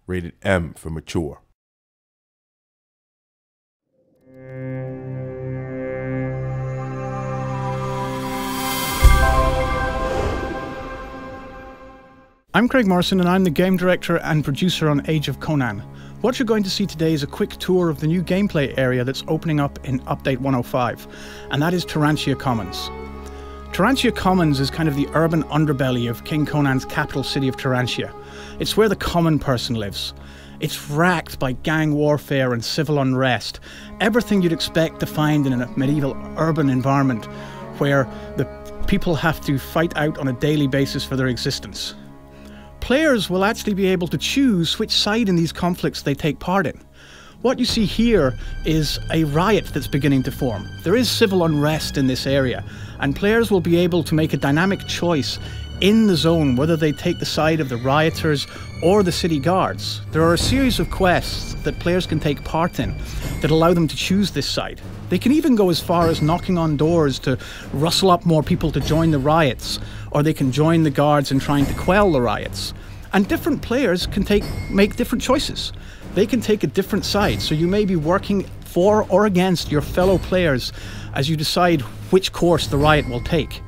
rated M for mature. I'm Craig Morisson and I'm the game director and producer on Age of Conan. What you're going to see today is a quick tour of the new gameplay area that's opening up in Update 105, and that is Tarantia Commons. Tarantia Commons is kind of the urban underbelly of King Conan's capital city of Tarantia. It's where the common person lives. It's racked by gang warfare and civil unrest, everything you'd expect to find in a medieval urban environment where the people have to fight out on a daily basis for their existence. Players will actually be able to choose which side in these conflicts they take part in. What you see here is a riot that's beginning to form. There is civil unrest in this area, and players will be able to make a dynamic choice in the zone whether they take the side of the rioters or the city guards. There are a series of quests that players can take part in that allow them to choose this side. They can even go as far as knocking on doors to rustle up more people to join the riots, or they can join the guards in trying to quell the riots. And different players can make different choices. They can take a different side, so you may be working for or against your fellow players as you decide which course the riot will take.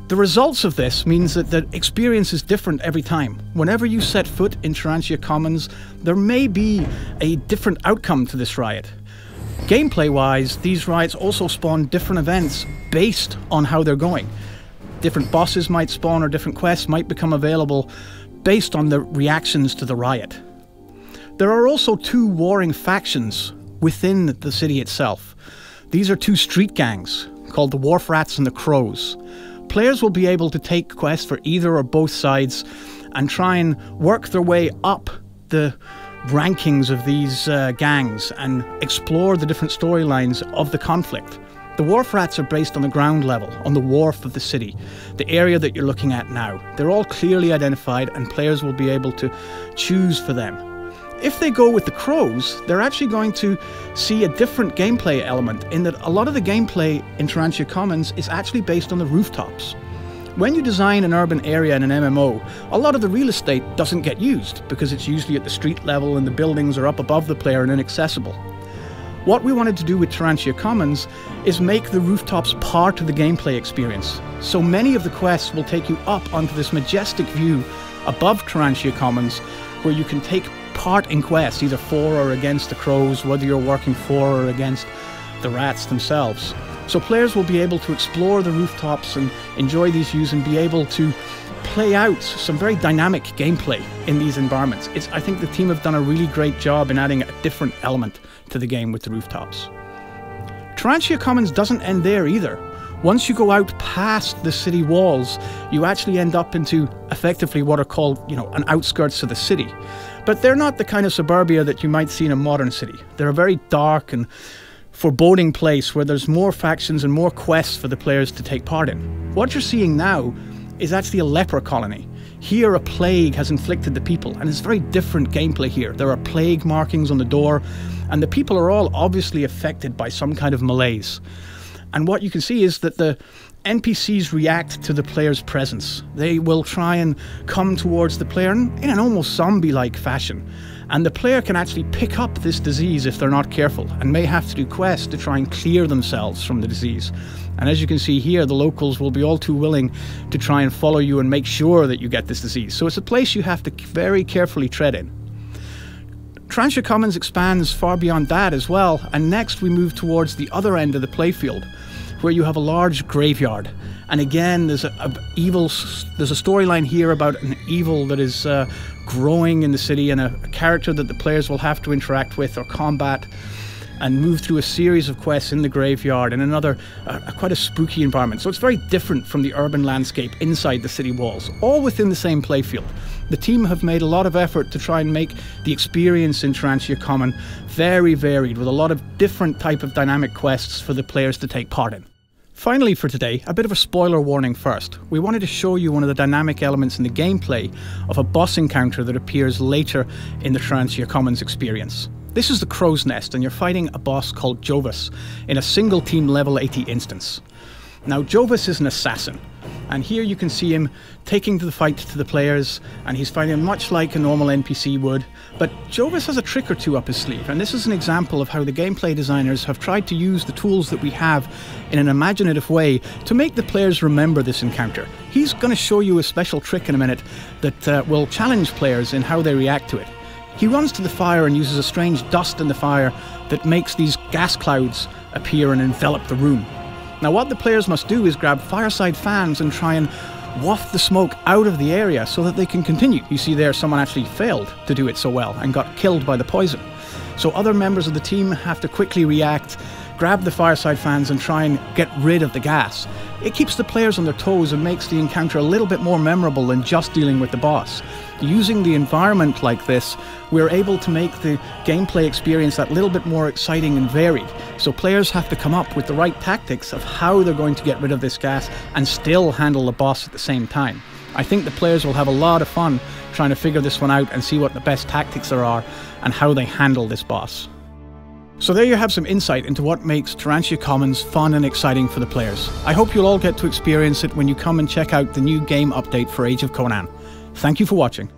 The results of this means that the experience is different every time. Whenever you set foot in Tarantia Commons, there may be a different outcome to this riot. Gameplay-wise, these riots also spawn different events based on how they're going. Different bosses might spawn or different quests might become available based on the reactions to the riot. There are also two warring factions within the city itself. These are two street gangs called the Wharf Rats and the Crows. Players will be able to take quests for either or both sides and try and work their way up the rankings of these gangs and explore the different storylines of the conflict. The Wharf Rats are based on the ground level, on the wharf of the city, the area that you're looking at now. They're all clearly identified and players will be able to choose for them. If they go with the Crows, they're actually going to see a different gameplay element in that a lot of the gameplay in Tarantia Commons is actually based on the rooftops. When you design an urban area in an MMO, a lot of the real estate doesn't get used because it's usually at the street level and the buildings are up above the player and inaccessible. What we wanted to do with Tarantia Commons is make the rooftops part of the gameplay experience. So many of the quests will take you up onto this majestic view above Tarantia Commons where you can take part in quests, either for or against the Crows, whether you're working for or against the rats themselves. So players will be able to explore the rooftops and enjoy these views and be able to play out some very dynamic gameplay in these environments. I think the team have done a really great job in adding a different element to the game with the rooftops. Tarantia Commons doesn't end there either. Once you go out past the city walls, you actually end up into effectively what are called, an outskirts of the city. But they're not the kind of suburbia that you might see in a modern city. They're a very dark and foreboding place where there's more factions and more quests for the players to take part in. What you're seeing now is actually a leper colony. Here a plague has inflicted the people, and it's very different gameplay here. There are plague markings on the door, and the people are all obviously affected by some kind of malaise. And what you can see is that the NPCs react to the player's presence. They will try and come towards the player in an almost zombie-like fashion. And the player can actually pick up this disease if they're not careful and may have to do quests to try and clear themselves from the disease. And as you can see here, the locals will be all too willing to try and follow you and make sure that you get this disease. So it's a place you have to very carefully tread in. Tarantia Commons expands far beyond that as well, and next we move towards the other end of the playfield, where you have a large graveyard. And again, there's a storyline here about an evil that is growing in the city, and a character that the players will have to interact with or combat and move through a series of quests in the graveyard in another quite a spooky environment. So it's very different from the urban landscape inside the city walls, all within the same playfield. The team have made a lot of effort to try and make the experience in Tarantia Common very varied, with a lot of different type of dynamic quests for the players to take part in. Finally for today, a bit of a spoiler warning first. We wanted to show you one of the dynamic elements in the gameplay of a boss encounter that appears later in the Tarantia Commons experience. This is the Crow's Nest, and you're fighting a boss called Jovis in a single team level 80 instance. Now Jovis is an assassin, And here you can see him taking the fight to the players, and he's fighting much like a normal NPC would. But Jovis has a trick or two up his sleeve, and this is an example of how the gameplay designers have tried to use the tools that we have in an imaginative way to make the players remember this encounter. He's going to show you a special trick in a minute that will challenge players in how they react to it. He runs to the fire and uses a strange dust in the fire that makes these gas clouds appear and envelop the room. Now what the players must do is grab fireside fans and try and waft the smoke out of the area so that they can continue. You see there someone actually failed to do it so well and got killed by the poison. So other members of the team have to quickly react, grab the fireside fans and try and get rid of the gas. It keeps the players on their toes and makes the encounter a little bit more memorable than just dealing with the boss. Using the environment like this, we're able to make the gameplay experience that little bit more exciting and varied. So players have to come up with the right tactics of how they're going to get rid of this gas and still handle the boss at the same time. I think the players will have a lot of fun trying to figure this one out and see what the best tactics there are and how they handle this boss. So there you have some insight into what makes Tarantia Commons fun and exciting for the players. I hope you'll all get to experience it when you come and check out the new game update for Age of Conan. Thank you for watching.